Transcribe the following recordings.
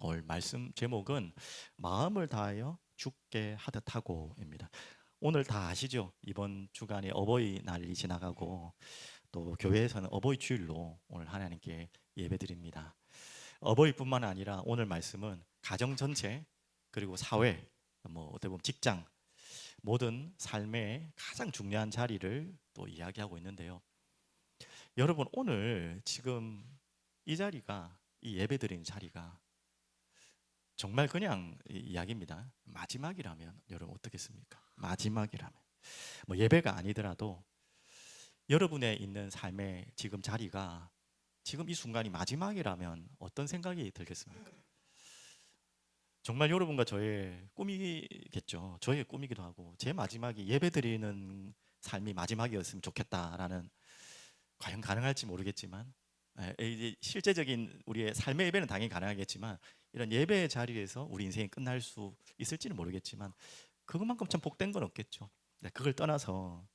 올 말씀 제목은 마음을 다하여 죽게 하듯 하고입니다. 오늘 다 아시죠? 이번 주간에 어버이날이 지나가고 또 교회에서는 어버이 주일로 오늘 하나님께 예배드립니다. 어버이뿐만 아니라 오늘 말씀은 가정 전체 그리고 사회, 어떻게 보면 직장, 모든 삶의 가장 중요한 자리를 또 이야기하고 있는데요. 여러분, 오늘 지금 이 자리가, 이 예배드리는 자리가 정말 그냥 이야기입니다. 마지막이라면 여러분 어떻겠습니까? 마지막이라면 예배가 아니더라도 여러분의 있는 삶의 지금 자리가 지금 이 순간이 마지막이라면 어떤 생각이 들겠습니까? 정말 여러분과 저의 꿈이겠죠. 저의 꿈이기도 하고 제 마지막이 예배드리는 삶이 마지막이었으면 좋겠다라는, 과연 가능할지 모르겠지만, 이제 실제적인 우리의 삶의 예배는 당연히 가능하겠지만 이런 예배의 자리에서 우리 인생이 끝날 수 있을지는 모르겠지만 그것만큼 참 복된 건 없겠죠. 그걸 떠나서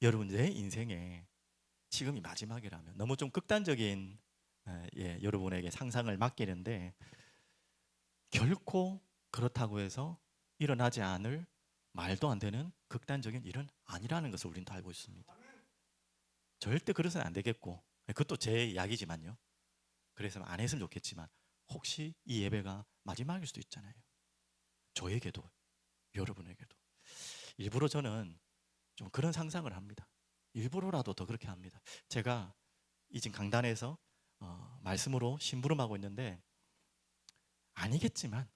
여러분, 내 인생에 지금이 마지막이라면, 너무 좀 극단적인 여러분에게 상상을 맡기는데, 결코 그렇다고 해서 일어나지 않을 말도 안 되는 극단적인 일은 아니라는 것을 우리는 다 알고 있습니다. 절대 그래서는 안 되겠고, 그것도 제 이야기지만요. 그래서 안 했으면 좋겠지만 혹시 이 예배가 마지막일 수도 있잖아요. 저에게도, 여러분에게도. 일부러 저는 좀 그런 상상을 합니다. 일부러라도 더 그렇게 합니다. 제가 이 지금 강단에서 말씀으로 심부름하고 있는데, 아니겠지만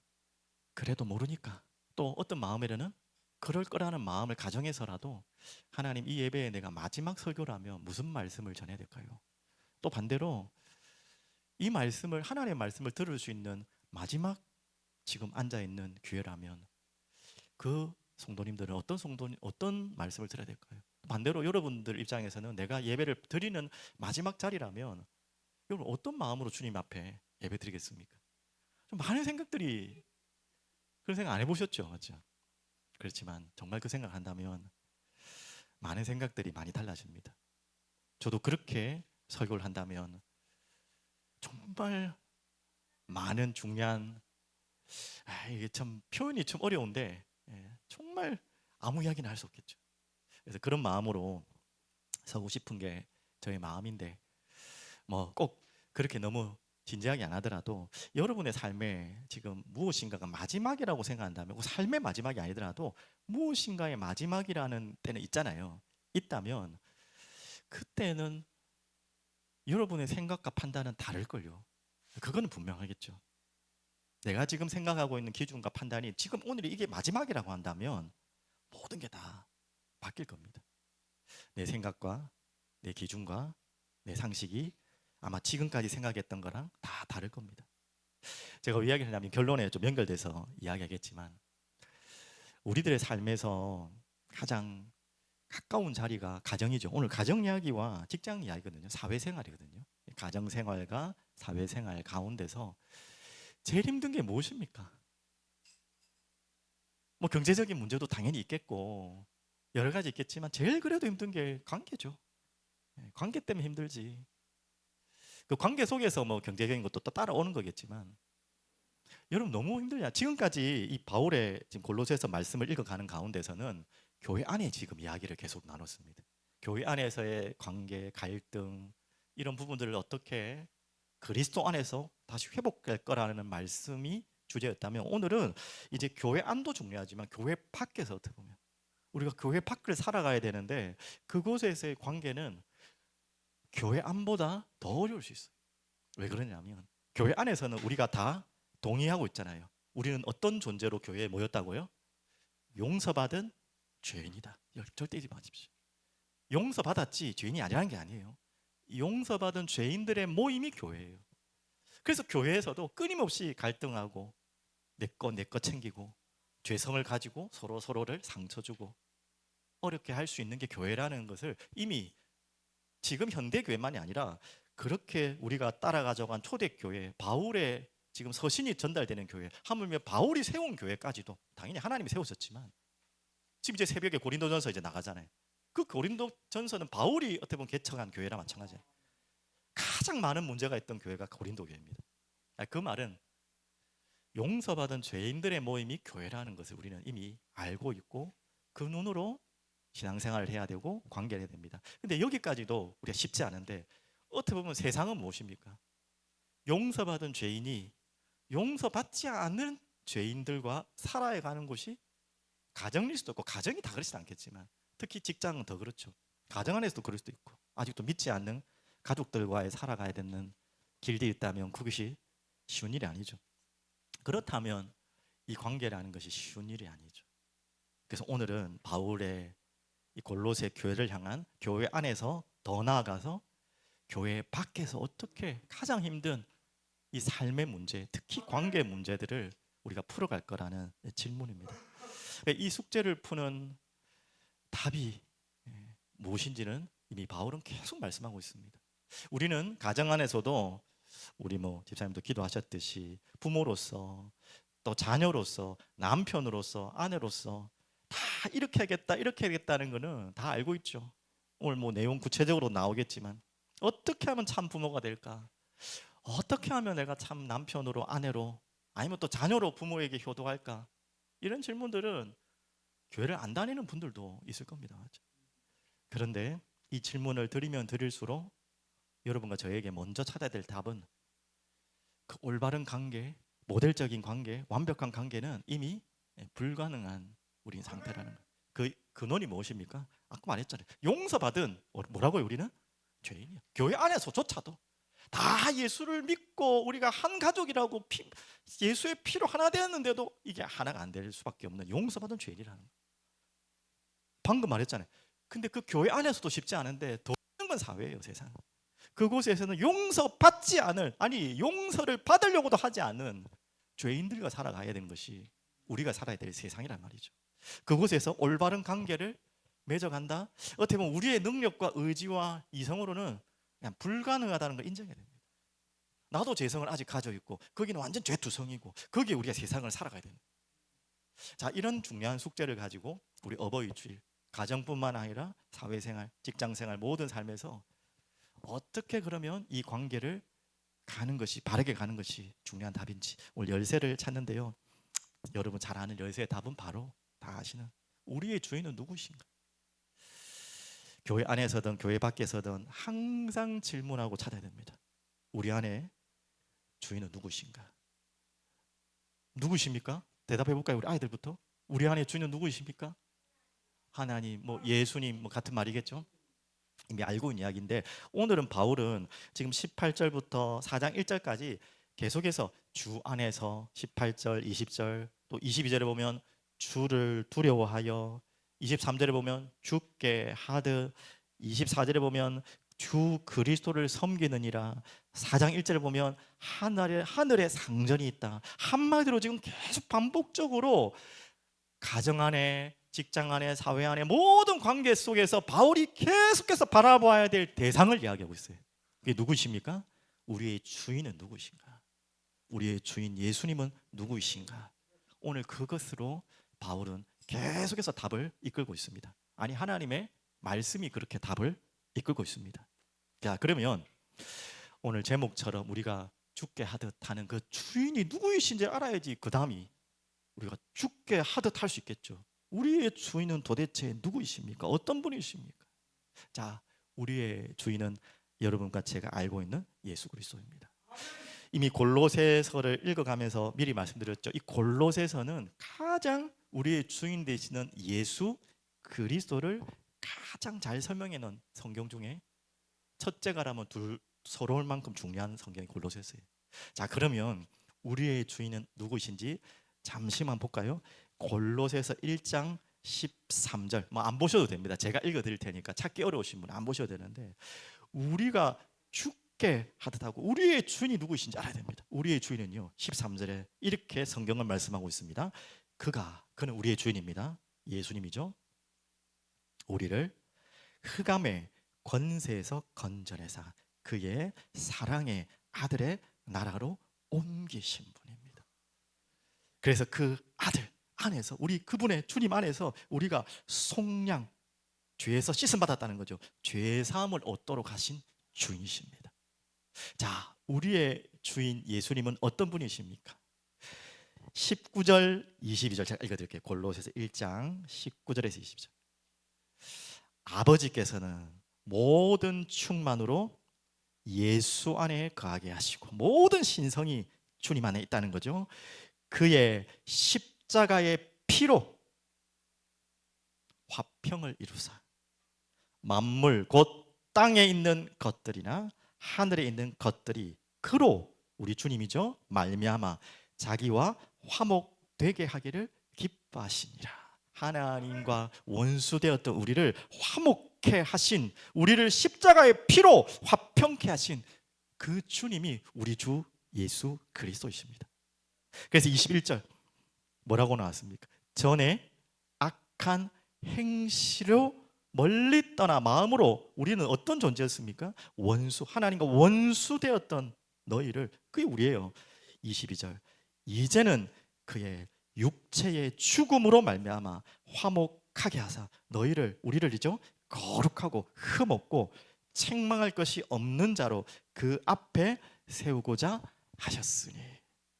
그래도 모르니까, 또 어떤 마음에는 그럴 거라는 마음을 가정해서라도, 하나님, 이 예배에 내가 마지막 설교라면 무슨 말씀을 전해야 될까요? 또 반대로 이 말씀을, 하나님의 말씀을 들을 수 있는 마지막 지금 앉아있는 기회라면 그 성도님들은 어떤 말씀을 들어야 될까요? 반대로 여러분들 입장에서는 내가 예배를 드리는 마지막 자리라면 여러분 어떤 마음으로 주님 앞에 예배 드리겠습니까? 좀 많은 생각들이, 그런 생각 안 해보셨죠? 맞죠? 그렇지만 정말 그 생각을 한다면 많은 생각들이 많이 달라집니다. 저도 그렇게 설교를 한다면 정말 많은 중요한, 이게 참 표현이 좀 어려운데, 정말 아무 이야기는 할 수 없겠죠. 그래서 그런 마음으로 서고 싶은 게 저의 마음인데, 꼭 그렇게 너무 진지하게 안 하더라도 여러분의 삶에 지금 무엇인가가 마지막이라고 생각한다면, 그 삶의 마지막이 아니더라도 무엇인가의 마지막이라는 때는 있잖아요. 있다면 그때는 여러분의 생각과 판단은 다를걸요. 그거는 분명하겠죠. 내가 지금 생각하고 있는 기준과 판단이 지금 오늘이 이게 마지막이라고 한다면 모든 게 다 바뀔 겁니다. 내 생각과 내 기준과 내 상식이 아마 지금까지 생각했던 거랑 다 다를 겁니다. 제가 왜 이야기를 하냐면 결론에 좀 연결돼서 이야기하겠지만, 우리들의 삶에서 가장 가까운 자리가 가정이죠. 오늘 가정 이야기와 직장 이야기거든요. 사회생활이거든요. 가정생활과 사회생활 가운데서 제일 힘든 게 무엇입니까? 경제적인 문제도 당연히 있겠고 여러 가지 있겠지만 제일 그래도 힘든 게 관계죠. 관계 때문에 힘들지. 그 관계 속에서 경제적인 것도 또 따라오는 거겠지만, 여러분 너무 힘들냐? 지금까지 이 바울의 지금 골로새서 말씀을 읽어가는 가운데서는 교회 안에 지금 이야기를 계속 나눴습니다. 교회 안에서의 관계, 갈등, 이런 부분들을 어떻게 그리스도 안에서 다시 회복될 거라는 말씀이 주제였다면, 오늘은 이제 교회 안도 중요하지만 교회 밖에서, 어떻게 보면 우리가 교회 밖을 살아가야 되는데 그곳에서의 관계는 교회 안보다 더 어려울 수 있어요. 왜 그러냐면 교회 안에서는 우리가 다 동의하고 있잖아요. 우리는 어떤 존재로 교회에 모였다고요? 용서받은 죄인이다. 절대 잊지 마십시오. 용서받았지 죄인이 아니라는 게 아니에요. 용서받은 죄인들의 모임이 교회예요. 그래서 교회에서도 끊임없이 갈등하고 내 거 챙기고 죄성을 가지고 서로를 상처 주고 어렵게 할 수 있는 게 교회라는 것을 이미 지금 현대 교회만이 아니라 그렇게 우리가 따라가져간 초대교회, 바울의 지금 서신이 전달되는 교회, 하물며 바울이 세운 교회까지도 당연히 하나님이 세우셨지만, 지금 이제 새벽에 고린도전서 이제 나가잖아요. 그 고린도전서는 바울이 어떻게 보면 개척한 교회랑 마찬가지예요. 가장 많은 문제가 있던 교회가 고린도 교회입니다. 그 말은 용서받은 죄인들의 모임이 교회라는 것을 우리는 이미 알고 있고 그 눈으로 신앙생활을 해야 되고 관계를 해야 됩니다. 근데 여기까지도 우리가 쉽지 않은데 어떻게 보면 세상은 무엇입니까? 용서받은 죄인이 용서받지 않는 죄인들과 살아가는 곳이 가정일 수도 있고, 가정이 다 그렇진 않겠지만 특히 직장은 더 그렇죠. 가정 안에서도 그럴 수도 있고, 아직도 믿지 않는 가족들과의 살아가야 되는 길들이 있다면 그것이 쉬운 일이 아니죠. 그렇다면 이 관계라는 것이 쉬운 일이 아니죠. 그래서 오늘은 바울의 이 골로새 교회를 향한, 교회 안에서 더 나아가서 교회 밖에서 어떻게 가장 힘든 이 삶의 문제, 특히 관계 문제들을 우리가 풀어갈 거라는 질문입니다. 이 숙제를 푸는 답이 무엇인지는 이미 바울은 계속 말씀하고 있습니다. 우리는 가정 안에서도 우리 집사님도 기도하셨듯이 부모로서, 또 자녀로서, 남편으로서, 아내로서 다 이렇게 하겠다, 이렇게 하겠다는 거는 다 알고 있죠. 오늘 내용 구체적으로 나오겠지만 어떻게 하면 참 부모가 될까? 어떻게 하면 내가 참 남편으로, 아내로, 아니면 또 자녀로 부모에게 효도할까? 이런 질문들은 교회를 안 다니는 분들도 있을 겁니다. 그런데 이 질문을 드리면 드릴수록 여러분과 저에게 먼저 찾아야 될 답은 그 올바른 관계, 모델적인 관계, 완벽한 관계는 이미 불가능한 우리 상태라는 거예요. 그 근원이 무엇입니까? 아까 말했잖아요. 용서받은 뭐라고요? 우리는 죄인이야. 교회 안에서조차도 다 예수를 믿고 우리가 한 가족이라고 예수의 피로 하나 되었는데도 이게 하나가 안 될 수밖에 없는 용서받은 죄인이라는 거예요. 방금 말했잖아요. 근데 그 교회 안에서도 쉽지 않은데 더 힘든 건 사회예요, 세상. 그곳에서는 용서받지 않을, 아니 용서를 받으려고도 하지 않은 죄인들과 살아가야 되는 것이 우리가 살아야 될 세상이란 말이죠. 그곳에서 올바른 관계를 맺어간다? 어떻게 보면 우리의 능력과 의지와 이성으로는 그냥 불가능하다는 걸 인정해야 됩니다. 나도 죄성을 아직 가지고 있고 거기는 완전 죄투성이고 거기에 우리가 세상을 살아가야 됩니다. 자, 이런 중요한 숙제를 가지고 우리 어버이 주일, 가정뿐만 아니라 사회생활, 직장생활 모든 삶에서 어떻게 그러면 이 관계를 가는 것이, 바르게 가는 것이 중요한 답인지 오늘 열쇠를 찾는데요. 여러분 잘 아는 열쇠의 답은 바로 다 아시는 우리의 주인은 누구신가? 교회 안에서든 교회 밖에서든 항상 질문하고 찾아야 됩니다. 우리 안에 주인은 누구신가? 누구십니까? 대답해 볼까요? 우리 아이들부터. 우리 안에 주인은 누구이십니까? 하나님, 예수님 같은 말이겠죠? 이미 알고 있는 이야기인데 오늘은 바울은 지금 18절부터 4장 1절까지 계속해서 주 안에서 18절, 20절, 또 22절에 보면 주를 두려워하여, 23절에 보면 주께 하듯, 24절에 보면 주 그리스도를 섬기느니라, 4장 1절에 보면 하늘에 상전이 있다. 한마디로 지금 계속 반복적으로 가정 안에, 직장 안에, 사회 안에 모든 관계 속에서 바울이 계속해서 바라봐야 될 대상을 이야기하고 있어요. 그게 누구십니까? 우리의 주인은 누구신가? 우리의 주인 예수님은 누구이신가? 오늘 그것으로 바울은 계속해서 답을 이끌고 있습니다. 아니, 하나님의 말씀이 그렇게 답을 이끌고 있습니다. 자, 그러면 오늘 제목처럼 우리가 죽게 하듯 하는 그 주인이 누구이신지 알아야지 그 다음이 우리가 죽게 하듯 할 수 있겠죠. 우리의 주인은 도대체 누구이십니까? 어떤 분이십니까? 자, 우리의 주인은 여러분과 제가 알고 있는 예수 그리스도입니다. 이미 골로새서를 읽어가면서 미리 말씀드렸죠. 이 골로새서는 가장 우리의 주인 되시는 예수 그리스도를 가장 잘 설명해 놓은 성경 중에 첫째가라면 서러울 만큼 중요한 성경이 골로새서예요. 자, 그러면 우리의 주인은 누구신지 잠시만 볼까요? 골로새서 1장 13절 안 보셔도 됩니다. 제가 읽어드릴 테니까 찾기 어려우신 분은 안 보셔도 되는데 우리가 죽게 하듯 하고 우리의 주인이 누구이신지 알아야 됩니다. 우리의 주인은요 13절에 이렇게 성경을 말씀하고 있습니다. 그는 우리의 주인입니다. 예수님이죠. 우리를 흑암의 권세에서 건져내사 그의 사랑의 아들의 나라로 옮기신 분입니다. 그래서 그 아들 안에서, 우리 그분의 주님 안에서 우리가 속량, 죄에서 씻음 받았다는 거죠. 죄 사함을 얻도록 하신 주인이십니다. 자, 우리의 주인 예수님은 어떤 분이십니까? 19절, 22절 제가 읽어드릴게요. 골로새서 1장 19절에서 22절. 아버지께서는 모든 충만으로 예수 안에 거하게 하시고, 모든 신성이 주님 안에 있다는 거죠. 그의 십자가의 피로 화평을 이루사 만물 곧 땅에 있는 것들이나 하늘에 있는 것들이 그로, 우리 주님이죠, 말미암아 자기와 화목되게 하기를 기뻐하시니라. 하나님과 원수되었던 우리를 화목케 하신, 우리를 십자가의 피로 화평케 하신 그 주님이 우리 주 예수 그리스도이십니다. 그래서 21절 뭐라고 나왔습니까? 전에 악한 행실로 멀리 떠나 마음으로 우리는 어떤 존재였습니까? 원수, 하나님과 원수되었던 너희를, 그게 우리예요. 22절 이제는 그의 육체의 죽음으로 말미암아 화목하게 하사 너희를, 우리를 이죠, 거룩하고 흠없고 책망할 것이 없는 자로 그 앞에 세우고자 하셨으니.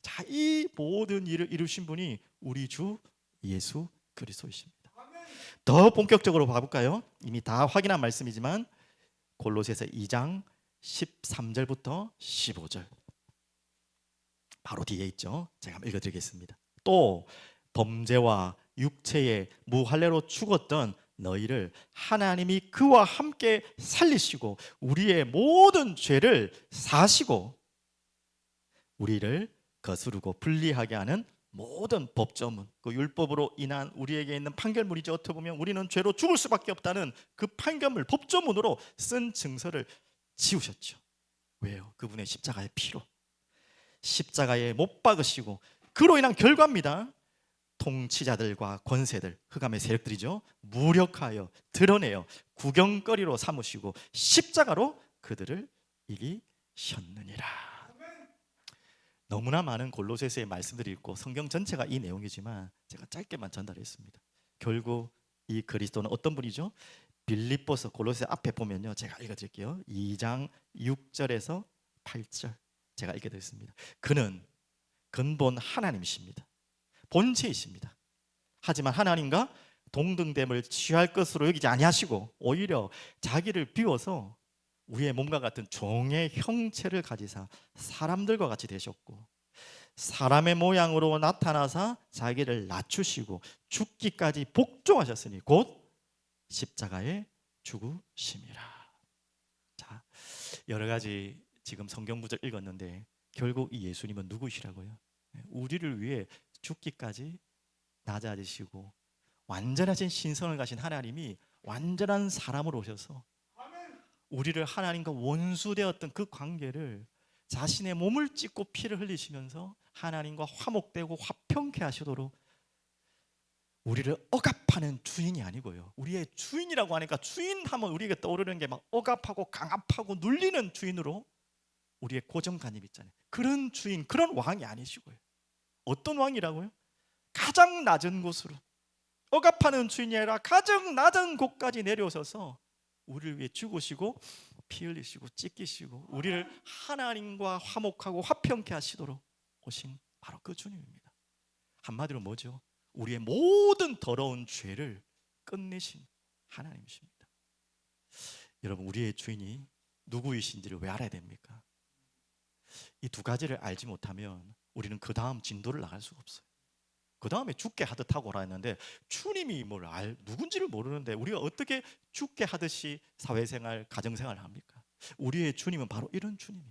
자, 이 모든 일을 이루신 분이 우리 주 예수 그리스도이십니다. 더 본격적으로 봐볼까요? 이미 다 확인한 말씀이지만 골로새서 2장 13절부터 15절 바로 뒤에 있죠. 제가 한번 읽어드리겠습니다. 또 범죄와 육체의 무할례로 죽었던 너희를 하나님이 그와 함께 살리시고 우리의 모든 죄를 사시고 우리를 거스르고 불리하게 하는 모든 법조문, 그 율법으로 인한 우리에게 있는 판결문이죠. 어떻게 보면 우리는 죄로 죽을 수밖에 없다는 그 판결문, 법조문으로 쓴 증서를 지우셨죠. 왜요? 그분의 십자가의 피로, 십자가에 못 박으시고, 그로 인한 결과입니다. 통치자들과 권세들, 흑암의 세력들이죠, 무력하여 드러내어 구경거리로 삼으시고 십자가로 그들을 이기셨느니라. 너무나 많은 골로새서의 말씀들이 있고 성경 전체가 이 내용이지만 제가 짧게만 전달했습니다. 결국 이 그리스도는 어떤 분이죠? 빌립보서, 골로새 앞에 보면요, 제가 읽어드릴게요. 2장 6절에서 8절 제가 읽어드렸습니다. 그는 근본 하나님이십니다. 본체이십니다. 하지만 하나님과 동등됨을 취할 것으로 여기지 아니하시고 오히려 자기를 비워서 우리의 몸과 같은 종의 형체를 가지사 사람들과 같이 되셨고 사람의 모양으로 나타나사 자기를 낮추시고 죽기까지 복종하셨으니 곧 십자가에 죽으심이라. 자, 여러 가지 지금 성경 구절 읽었는데 결국 이 예수님은 누구시라고요? 우리를 위해 죽기까지 낮아지시고 완전하신 신성을 가신 하나님이 완전한 사람으로 오셔서 우리를 하나님과 원수되었던 그 관계를 자신의 몸을 찢고 피를 흘리시면서 하나님과 화목되고 화평케 하시도록, 우리를 억압하는 주인이 아니고요, 우리의 주인이라고 하니까 주인 하면 우리에게 떠오르는 게 막 억압하고 강압하고 눌리는 주인으로 우리의 고정관념 있잖아요. 그런 주인, 그런 왕이 아니시고요. 어떤 왕이라고요? 가장 낮은 곳으로, 억압하는 주인이 아니라 가장 낮은 곳까지 내려오셔서 우리를 위해 죽으시고 피 흘리시고 찢기시고 우리를 하나님과 화목하고 화평케 하시도록 오신 바로 그 주님입니다. 한마디로 뭐죠? 우리의 모든 더러운 죄를 끝내신 하나님이십니다. 여러분, 우리의 주인이 누구이신지를 왜 알아야 됩니까? 이 두 가지를 알지 못하면 우리는 그 다음 진도를 나갈 수가 없어요. 그 다음에 죽게 하듯 하고라 했는데 주님이 누군지를 모르는데 우리가 어떻게 죽게 하듯이 사회생활, 가정생활을 합니까? 우리의 주님은 바로 이런 주님이,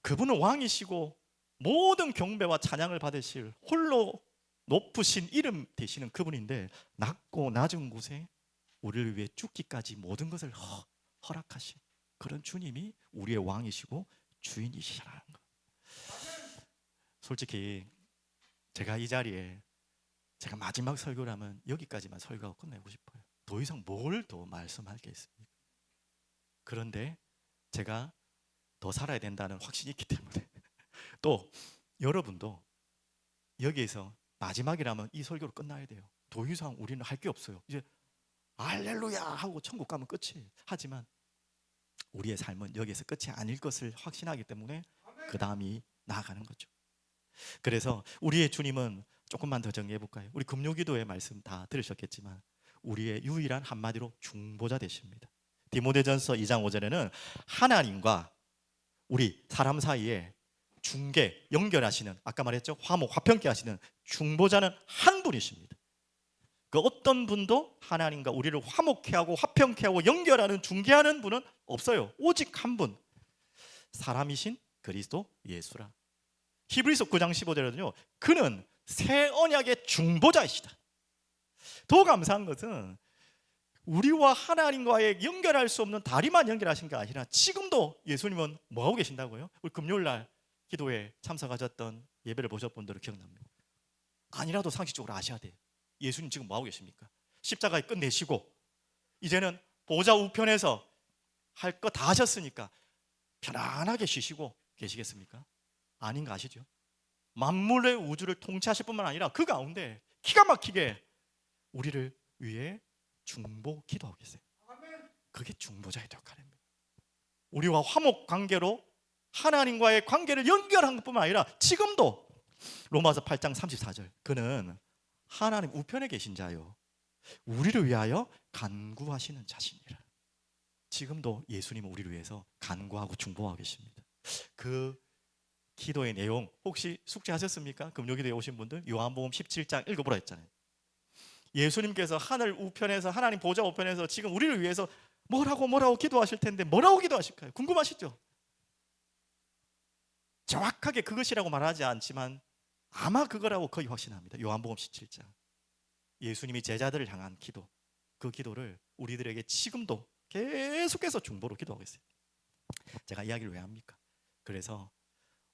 그분은 왕이시고 모든 경배와 찬양을 받으실 홀로 높으신 이름 되시는 그분인데 낮고 낮은 곳에 우리를 위해 죽기까지 모든 것을 허락하신 그런 주님이 우리의 왕이시고 주인이시라는 것. 솔직히 제가 이 자리에 제가 마지막 설교라면 여기까지만 설교하고 끝내고 싶어요. 더 이상 뭘 더 말씀할 게 있습니까? 그런데 제가 더 살아야 된다는 확신이 있기 때문에 또 여러분도 여기에서 마지막이라면 이 설교로 끝나야 돼요. 더 이상 우리는 할 게 없어요. 이제 할렐루야 하고 천국 가면 끝이에요. 하지만 우리의 삶은 여기에서 끝이 아닐 것을 확신하기 때문에 그 다음이 나아가는 거죠. 그래서 우리의 주님은 조금만 더 정리해 볼까요? 우리 금요기도의 말씀 다 들으셨겠지만 우리의 유일한 한마디로 중보자 되십니다. 디모데전서 2장 5절에는 하나님과 우리 사람 사이에 중개, 연결하시는, 아까 말했죠, 화목, 화평케 하시는 중보자는 한 분이십니다. 그 어떤 분도 하나님과 우리를 화목케 하고 화평케 하고 연결하는, 중개하는 분은 없어요. 오직 한 분, 사람이신 그리스도 예수라. 히브리서 9장 15절에는요, 그는 새 언약의 중보자이시다. 더 감사한 것은 우리와 하나님과의 연결할 수 없는 다리만 연결하신 게 아니라 지금도 예수님은 뭐하고 계신다고요? 우리 금요일날 기도에 참석하셨던, 예배를 보셨던 분들은 기억납니다. 아니라도 상식적으로 아셔야 돼요. 예수님 지금 뭐하고 계십니까? 십자가에 끝내시고 이제는 보좌 우편에서 할 거 다 하셨으니까 편안하게 쉬시고 계시겠습니까? 아닌 거 아시죠? 만물의 우주를 통치하실 뿐만 아니라 그 가운데 기가 막히게 우리를 위해 중보 기도하고 계세요. 그게 중보자의 역할입니다. 우리와 화목 관계로 하나님과의 관계를 연결한 것뿐만 아니라 지금도 로마서 8장 34절, 그는 하나님 우편에 계신 자요 우리를 위하여 간구하시는 자신이라. 지금도 예수님은 우리를 위해서 간구하고 중보하고 계십니다. 그 기도의 내용 혹시 숙지하셨습니까? 금요기도에 오신 분들 요한복음 17장 읽어보라 했잖아요. 예수님께서 하늘 우편에서, 하나님 보좌 우편에서 지금 우리를 위해서 뭐라고 기도하실 텐데 뭐라고 기도하실까요? 궁금하시죠? 정확하게 그것이라고 말하지 않지만 아마 그거라고 거의 확신합니다. 요한복음 17장, 예수님이 제자들을 향한 기도, 그 기도를 우리들에게 지금도 계속해서 중보로 기도하고 있어요. 제가 이야기를 왜 합니까? 그래서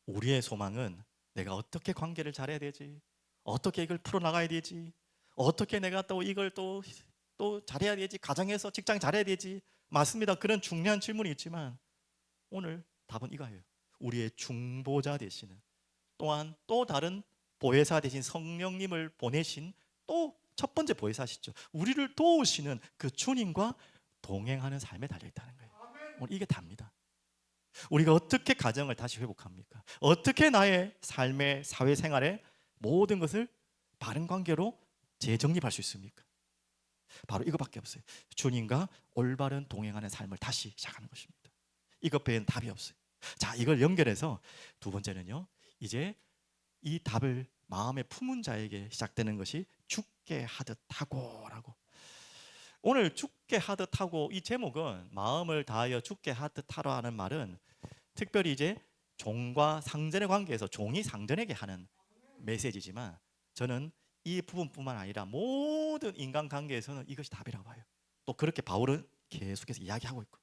우리의 소망은 내가 어떻게 관계를 잘해야 되지, 어떻게 이걸 풀어나가야 되지, 어떻게 내가 또 이걸 또 잘해야 되지, 가정에서 직장 잘해야 되지. 맞습니다. 그런 중요한 질문이 있지만 오늘 답은 이거예요. 우리의 중보자 되시는, 또한 또 다른 보혜사 되신 성령님을 보내신 또 첫 번째 보혜사시죠. 우리를 도우시는 그 주님과 동행하는 삶에 달려있다는 거예요. 오늘 이게 답니다. 우리가 어떻게 가정을 다시 회복합니까? 어떻게 나의 삶의 사회생활에 모든 것을 바른 관계로 재정립할 수 있습니까? 바로 이거밖에 없어요. 주님과 올바른 동행하는 삶을 다시 시작하는 것입니다. 이것 외에는 답이 없어요. 자, 이걸 연결해서 두 번째는요, 이제 이 답을 마음에 품은 자에게 시작되는 것이 죽게 하듯 하고라고. 오늘 죽게 하듯 하고, 이 제목은 마음을 다하여 죽게 하듯 하라 하는 말은 특별히 이제 종과 상전의 관계에서 종이 상전에게 하는 메시지지만, 저는 이 부분뿐만 아니라 모든 인간관계에서는 이것이 답이라고 봐요. 또 그렇게 바울은 계속해서 이야기하고 있고.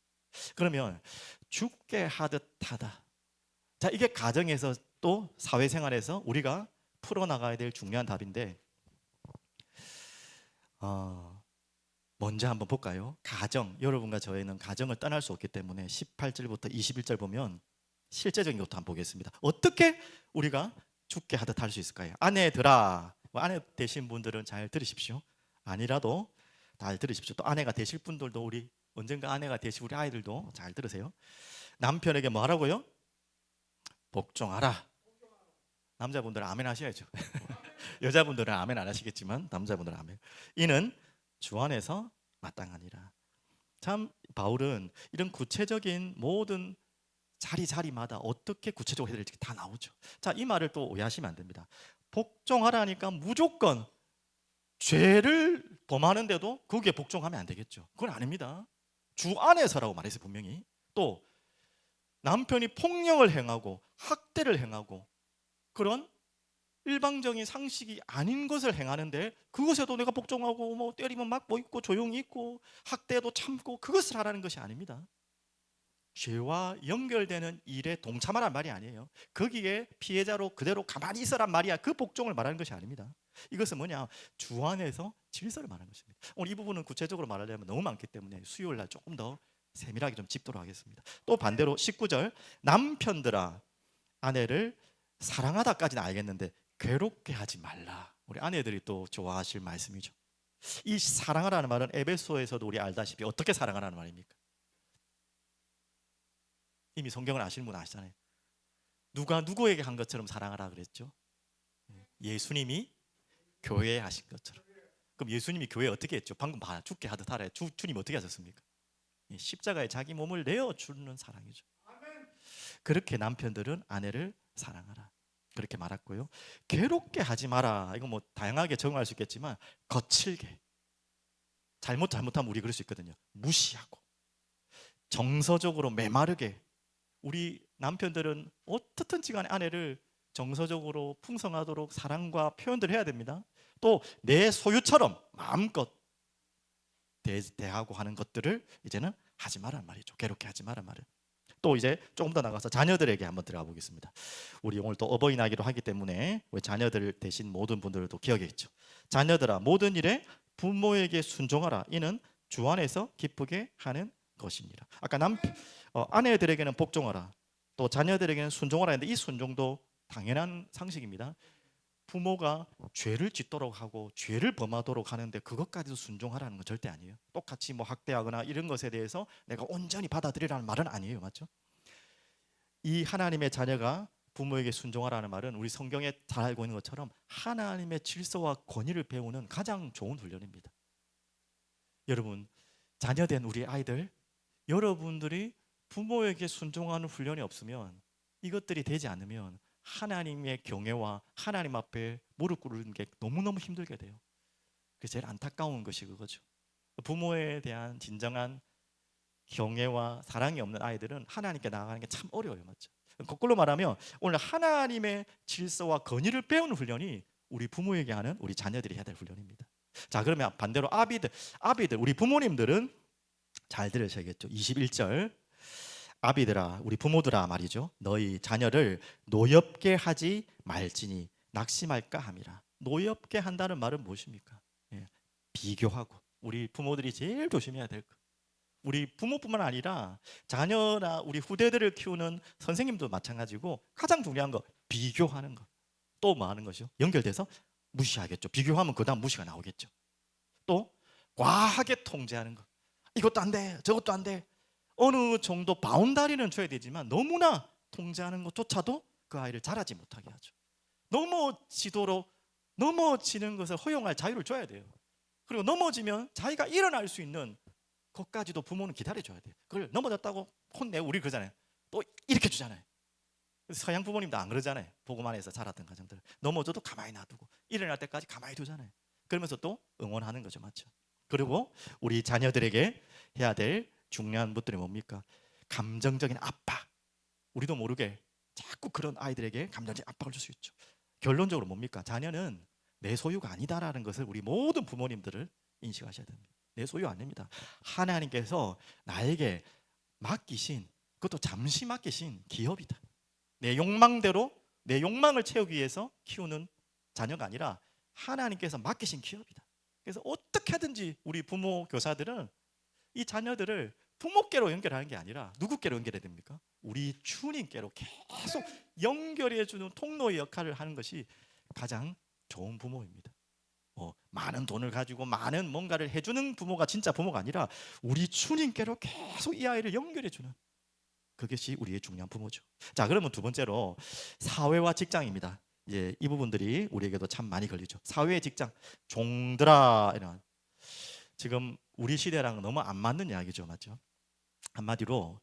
그러면 죽게 하듯 하다, 자, 이게 가정에서 또 사회생활에서 우리가 풀어나가야 될 중요한 답인데, 먼저 한번 볼까요? 가정, 여러분과 저희는 가정을 떠날 수 없기 때문에 18절부터 21절 보면 실제적인 것도 한번 보겠습니다. 어떻게 우리가 죽게 하듯 할 수 있을까요? 아내들아, 아내 되신 분들은 잘 들으십시오. 아니라도 잘 들으십시오. 또 아내가 되실 분들도, 우리 언젠가 아내가 되실 우리 아이들도 잘 들으세요. 남편에게 뭐 하라고요? 복종하라. 남자분들은 아멘 하셔야죠. 여자분들은 아멘 안 하시겠지만 남자분들은 아멘. 이는 주 안에서 마땅하니라. 참 바울은 이런 구체적인 모든 자리마다 어떻게 구체적으로 해야 될지 다 나오죠. 자, 이 말을 또 오해하시면 안 됩니다. 복종하라니까 무조건 죄를 범하는데도 거기에 복종하면 안 되겠죠. 그건 아닙니다. 주 안에서라고 말했어요, 분명히. 또 남편이 폭력을 행하고 학대를 행하고 그런 일방적인 상식이 아닌 것을 행하는데 그것에도 내가 복종하고 뭐 때리면 막고 있고 조용히 있고 학대도 참고 그것을 하라는 것이 아닙니다. 죄와 연결되는 일에 동참하란 말이 아니에요. 거기에 피해자로 그대로 가만히 있어란 말이야. 그 복종을 말하는 것이 아닙니다. 이것은 뭐냐? 주 안에서 질서를 말하는 것입니다. 오늘 이 부분은 구체적으로 말하려면 너무 많기 때문에 수요일 날 조금 더 세밀하게 좀 짚도록 하겠습니다. 또 반대로 19절, 남편들아 아내를 사랑하다까지는 알겠는데 괴롭게 하지 말라. 우리 아내들이 또 좋아하실 말씀이죠. 이 사랑하라는 말은 에베소에서도 우리 알다시피 어떻게 사랑하라는 말입니까? 이미 성경을 아시는 분 아시잖아요. 누가 누구에게 한 것처럼 사랑하라 그랬죠? 예수님이 교회에 하신 것처럼. 그럼 예수님이 교회 어떻게 했죠? 방금 죽게 하듯 하래. 주님 어떻게 하셨습니까? 십자가에 자기 몸을 내어주는 사랑이죠. 그렇게 남편들은 아내를 사랑하라, 그렇게 말했고요. 괴롭게 하지 마라. 이거 뭐 다양하게 적용할 수 있겠지만 거칠게, 잘못하면 우리 그럴 수 있거든요. 무시하고 정서적으로 메마르게. 우리 남편들은 어떻든지 간에 아내를 정서적으로 풍성하도록 사랑과 표현들 해야 됩니다. 또 내 소유처럼 마음껏 대하고 하는 것들을 이제는 하지 말란 말이죠. 괴롭게 하지 말란 말은. 또 이제 조금 더 나가서 자녀들에게 한번 들어가 보겠습니다. 우리 오늘 또 어버이날기로 하기 때문에 우리 자녀들 대신 모든 분들도 기억해 있죠. 자녀들아, 모든 일에 부모에게 순종하라. 이는 주 안에서 기쁘게 하는 것이니라. 아까 아내들에게는 복종하라, 또 자녀들에게는 순종하라 했는데, 이 순종도 당연한 상식입니다. 부모가 죄를 짓도록 하고 죄를 범하도록 하는데 그것까지도 순종하라는 건 절대 아니에요. 똑같이 뭐 학대하거나 이런 것에 대해서 내가 온전히 받아들이라는 말은 아니에요. 맞죠? 이 하나님의 자녀가 부모에게 순종하라는 말은 우리 성경에 잘 알고 있는 것처럼 하나님의 질서와 권위를 배우는 가장 좋은 훈련입니다. 여러분, 자녀된 우리 아이들, 여러분들이 부모에게 순종하는 훈련이 없으면, 이것들이 되지 않으면 하나님의 경외와 하나님 앞에 무릎 꿇는 게 너무너무 힘들게 돼요. 그래서 제일 안타까운 것이 그거죠. 부모에 대한 진정한 경외와 사랑이 없는 아이들은 하나님께 나아가는 게 참 어려워요. 맞죠? 거꾸로 말하면 오늘 하나님의 질서와 권위를 배우는 훈련이 우리 부모에게 하는 우리 자녀들이 해야 될 훈련입니다. 자, 그러면 반대로 아비들, 우리 부모님들은 잘 들으셔야겠죠. 21절, 아비들아, 우리 부모들아 말이죠. 너희 자녀를 노엽게 하지 말지니 낙심할까 함이라. 노엽게 한다는 말은 무엇입니까? 비교하고. 우리 부모들이 제일 조심해야 될 것. 우리 부모뿐만 아니라 자녀나 우리 후대들을 키우는 선생님도 마찬가지고, 가장 중요한 거 비교하는 것. 또 뭐 하는 것이요? 연결돼서 무시하겠죠. 비교하면 그 다음 무시가 나오겠죠. 또 과하게 통제하는 것. 이것도 안 돼, 저것도 안 돼. 어느 정도 바운다리는 줘야 되지만 너무나 통제하는 것조차도 그 아이를 자라지 못하게 하죠. 넘어지는 것을 허용할 자유를 줘야 돼요. 그리고 넘어지면 자기가 일어날 수 있는 것까지도 부모는 기다려줘야 돼요. 그걸 넘어졌다고 혼내고 우리 그러잖아요. 또 이렇게 주잖아요. 서양 부모님도 안 그러잖아요. 복음 안에서 자랐던 가정들, 넘어져도 가만히 놔두고 일어날 때까지 가만히 두잖아요. 그러면서 또 응원하는 거죠. 맞죠? 그리고 우리 자녀들에게 해야 될 중요한 것들이 뭡니까? 감정적인 압박. 우리도 모르게 자꾸 그런 아이들에게 감정적인 압박을 줄 수 있죠. 결론적으로 뭡니까? 자녀는 내 소유가 아니다라는 것을 우리 모든 부모님들을 인식하셔야 됩니다. 내 소유 아닙니다. 하나님께서 나에게 맡기신, 그것도 잠시 맡기신 기업이다. 내 욕망대로 내 욕망을 채우기 위해서 키우는 자녀가 아니라 하나님께서 맡기신 기업이다. 그래서 어떻게든지 우리 부모 교사들은 이 자녀들을 부모께로 연결하는 게 아니라 누구께로 연결해야 됩니까? 우리 주님께로 계속 연결해주는 통로의 역할을 하는 것이 가장 좋은 부모입니다. 많은 돈을 가지고 많은 뭔가를 해주는 부모가 진짜 부모가 아니라 우리 주님께로 계속 이 아이를 연결해주는, 그것이 우리의 중요한 부모죠. 자, 그러면 두 번째로 사회와 직장입니다. 이 부분들이 우리에게도 참 많이 걸리죠. 사회, 직장, 종들아, 이런 지금 우리 시대랑 너무 안 맞는 이야기죠. 맞죠? 한마디로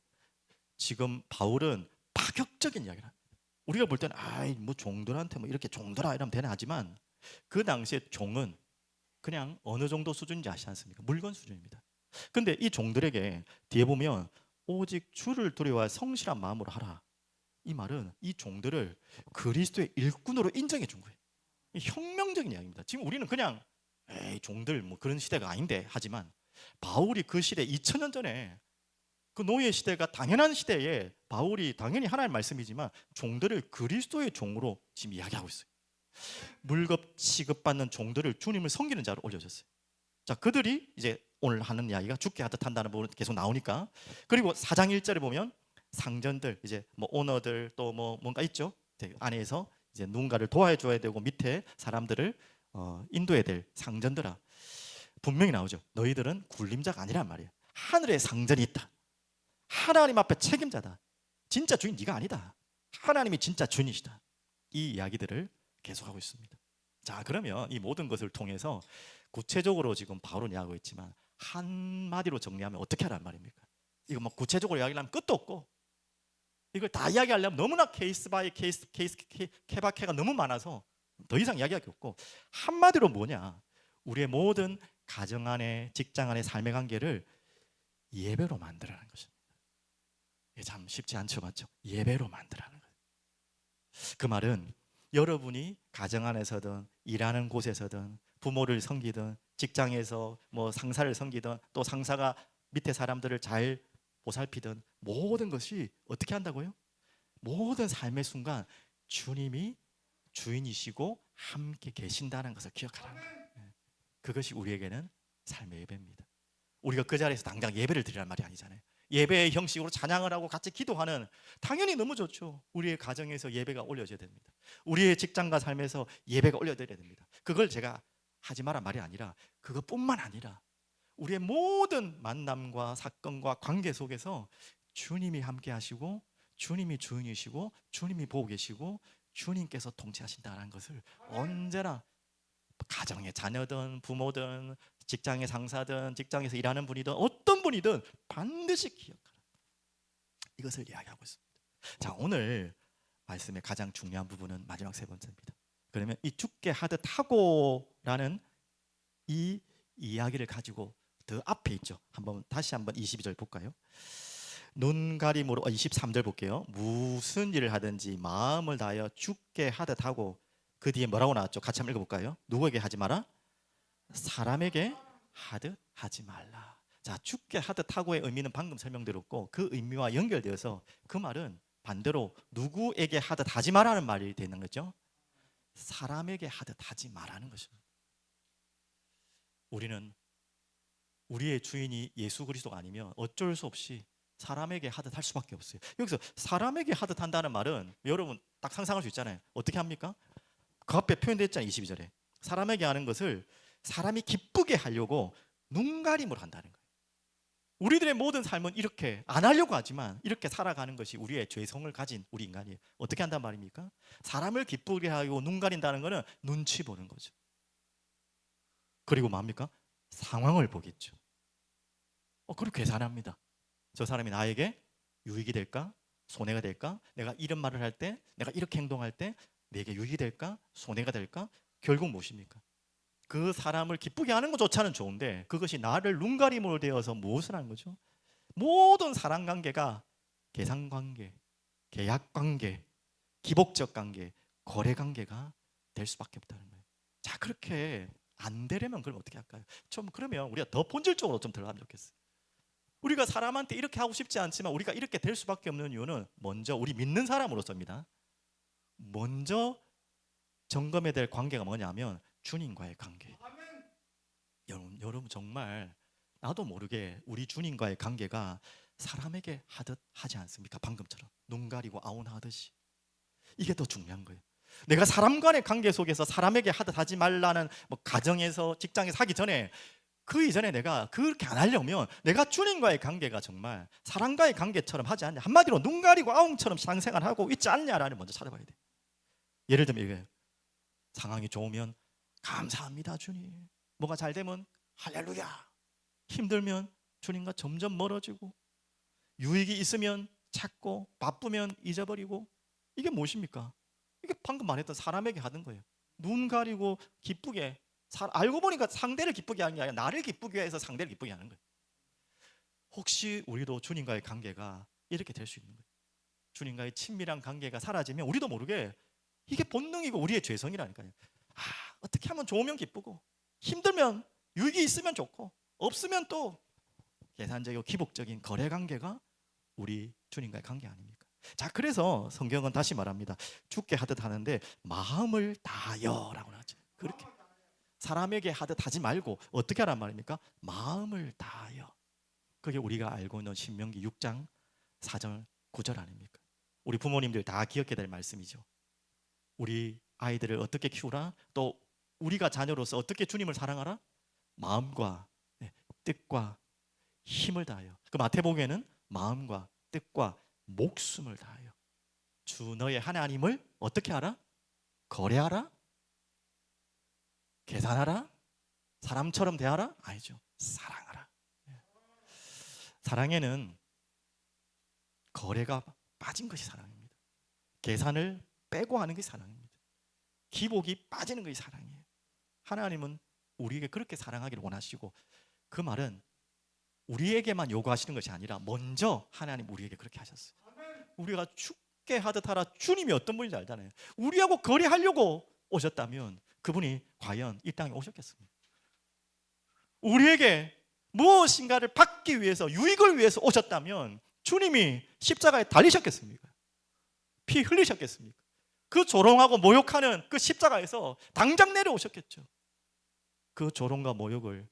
지금 바울은 파격적인 이야기를 합니다. 우리가 볼 때는 뭐 종들한테 뭐 이렇게 종들아 이러면 되나 하지만, 그 당시에 종은 그냥 어느 정도 수준인지 아시지 않습니까? 물건 수준입니다. 근데 이 종들에게 뒤에 보면 오직 주를 두려워할 성실한 마음으로 하라. 이 말은 이 종들을 그리스도의 일꾼으로 인정해 준 거예요. 혁명적인 이야기입니다. 지금 우리는 그냥 종들 뭐 그런 시대가 아닌데 하지만, 바울이 그 시대 2000년 전에 그 노예 시대가 당연한 시대에 바울이 당연히 하나님의 말씀이지만 종들을 그리스도의 종으로 지금 이야기하고 있어요. 물급 취급받는 종들을 주님을 섬기는 자로 올려줬어요. 자, 그들이 이제 오늘 하는 이야기가 죽게 하듯 한다는 부분이 계속 나오니까. 그리고 4장 1절에 보면 상전들, 이제 뭐 오너들 또 뭐 뭔가 있죠. 안에서 이제 누군가를 도와줘야 되고 밑에 사람들을 인도해야 될 상전들아, 분명히 나오죠. 너희들은 굴림자가 아니란 말이에요. 하늘에 상전이 있다. 하나님 앞에 책임자다. 진짜 주인 네가 아니다. 하나님이 진짜 주인이시다. 이 이야기들을 계속하고 있습니다. 자, 그러면 이 모든 것을 통해서 구체적으로 지금 바로 이야기하고 있지만 한마디로 정리하면 어떻게 하란 말입니까? 이거 뭐 구체적으로 이야기하면 끝도 없고 이걸 다 이야기하려면 너무나 케이스 바이 케이스 케바케가 너무 많아서 더 이상 이야기할 게 없고, 한마디로 뭐냐, 우리의 모든 가정 안에, 직장 안에, 삶의 관계를 예배로 만들라는 것입니다. 이게 참 쉽지 않죠, 맞죠? 예배로 만들라는 거예요. 그 말은 여러분이 가정 안에서든 일하는 곳에서든 부모를 섬기든 직장에서 뭐 상사를 섬기든 또 상사가 밑에 사람들을 잘 보살피든 모든 것이 어떻게 한다고요? 모든 삶의 순간 주님이 주인이시고 함께 계신다는 것을 기억하라는 거예요. 그것이 우리에게는 삶의 예배입니다. 우리가 그 자리에서 당장 예배를 드리란 말이 아니잖아요. 예배의 형식으로 찬양을 하고 같이 기도하는, 당연히 너무 좋죠. 우리의 가정에서 예배가 올려져야 됩니다. 우리의 직장과 삶에서 예배가 올려져야 됩니다. 그걸 제가 하지 마란 말이 아니라 그것뿐만 아니라 우리의 모든 만남과 사건과 관계 속에서 주님이 함께 하시고 주님이 주인이시고 주님이 보고 계시고 주님께서 통치하신다는 것을 언제나, 가정의 자녀든 부모든 직장의 상사든 직장에서 일하는 분이든 어떤 분이든 반드시 기억하라, 이것을 이야기하고 있습니다. 자, 오늘 말씀의 가장 중요한 부분은 마지막 세 번째입니다. 그러면 이 죽게 하듯 하고라는 이 이야기를 가지고 더 앞에 있죠. 다시 한번 22절 볼까요? 눈가림으로 23절 볼게요. 무슨 일을 하든지 마음을 다하여 죽게 하듯 하고, 그 뒤에 뭐라고 나왔죠? 같이 한번 읽어볼까요? 누구에게 하지 마라? 사람에게 하듯 하지 말라. 자, 죽게 하듯 하고의 의미는 방금 설명드렸고 그 의미와 연결되어서 그 말은 반대로 누구에게 하듯 하지 마라는 말이 되는 거죠. 사람에게 하듯 하지 마라는 것입니다. 우리는 우리의 주인이 예수 그리스도가 아니면 어쩔 수 없이 사람에게 하듯 할 수밖에 없어요. 여기서 사람에게 하듯 한다는 말은 여러분 딱 상상할 수 있잖아요. 어떻게 합니까? 그 앞에 표현되어 있잖아요. 22절에 사람에게 하는 것을 사람이 기쁘게 하려고 눈가림을 한다는 거예요. 우리들의 모든 삶은 이렇게 안 하려고 하지만 이렇게 살아가는 것이 우리의 죄성을 가진 우리 인간이에요. 어떻게 한단 말입니까? 사람을 기쁘게 하고 눈 가린다는 것은 눈치 보는 거죠. 그리고 뭡니까? 상황을 보겠죠. 그리고 계산합니다. 저 사람이 나에게 유익이 될까? 손해가 될까? 내가 이런 말을 할 때, 내가 이렇게 행동할 때 내게 유익이 될까? 손해가 될까? 결국 무엇입니까? 그 사람을 기쁘게 하는 것조차는 좋은데 그것이 나를 눈가림으로 되어서 무엇을 하는 거죠? 모든 사랑관계가 계산관계, 계약관계, 기복적 관계, 거래관계가 될 수밖에 없다는 거예요. 자, 그렇게 안 되려면 그럼 어떻게 할까요? 좀 그러면 우리가 더 본질적으로 좀 들어가면 좋겠어요. 우리가 사람한테 이렇게 하고 싶지 않지만 우리가 이렇게 될 수밖에 없는 이유는 먼저 우리 믿는 사람으로서입니다. 먼저 점검해야 될 관계가 뭐냐면 주님과의 관계. 여러분 정말 나도 모르게 우리 주님과의 관계가 사람에게 하듯 하지 않습니까? 방금처럼 눈 가리고 아웅하듯이. 이게 더 중요한 거예요. 내가 사람 간의 관계 속에서 사람에게 하듯 하지 말라는, 뭐 가정에서 직장에서 하기 전에, 그 이전에 내가 그렇게 안 하려면 내가 주님과의 관계가 정말 사람과의 관계처럼 하지 않냐, 한마디로 눈 가리고 아웅처럼 신앙생활하고 있지 않냐라는 먼저 찾아봐야 돼. 예를 들면 이게 상황이 좋으면 감사합니다 주님, 뭐가 잘 되면 할렐루야, 힘들면 주님과 점점 멀어지고, 유익이 있으면 찾고 바쁘면 잊어버리고. 이게 무엇입니까? 이게 방금 말했던 사람에게 하는 거예요. 눈 가리고 기쁘게, 알고 보니까 상대를 기쁘게 하는 게 아니라 나를 기쁘게 해서 상대를 기쁘게 하는 거예요. 혹시 우리도 주님과의 관계가 이렇게 될 수 있는 거예요. 주님과의 친밀한 관계가 사라지면 우리도 모르게 이게 본능이고 우리의 죄성이라니까요. 어떻게 하면 좋으면 기쁘고, 힘들면 유익이 있으면 좋고, 없으면 또 계산적이고 기복적인 거래 관계가 우리 주님과의 관계 아닙니까? 자, 그래서 성경은 다시 말합니다. 죽게 하듯 하는데 마음을 다하여라고 나왔죠. 그렇게 사람에게 하듯 하지 말고 어떻게 하란 말입니까? 마음을 다하여. 그게 우리가 알고 있는 신명기 6장 4절 9절 아닙니까? 우리 부모님들 다 기억해야 될 말씀이죠. 우리 아이들을 어떻게 키우라? 또 우리가 자녀로서 어떻게 주님을 사랑하라? 마음과 뜻과 힘을 다하여. 그 마태복음에는 마음과 뜻과 목숨을 다하여 주 너의 하나님을 어떻게 하라? 거래하라? 계산하라? 사람처럼 대하라? 아니죠. 사랑하라. 사랑에는 거래가 빠진 것이 사랑입니다. 계산을 빼고 하는 것이 사랑입니다. 기복이 빠지는 것이 사랑이에요. 하나님은 우리에게 그렇게 사랑하기를 원하시고, 그 말은 우리에게만 요구하시는 것이 아니라 먼저 하나님 우리에게 그렇게 하셨어요. 우리가 죽게 하듯 하라. 주님이 어떤 분인지 알잖아요. 우리하고 거래하려고 오셨다면 그분이 과연 이 땅에 오셨겠습니까? 우리에게 무엇인가를 받기 위해서, 유익을 위해서 오셨다면 주님이 십자가에 달리셨겠습니까? 피 흘리셨겠습니까? 그 조롱하고 모욕하는 그 십자가에서 당장 내려오셨겠죠. 그 조롱과 모욕을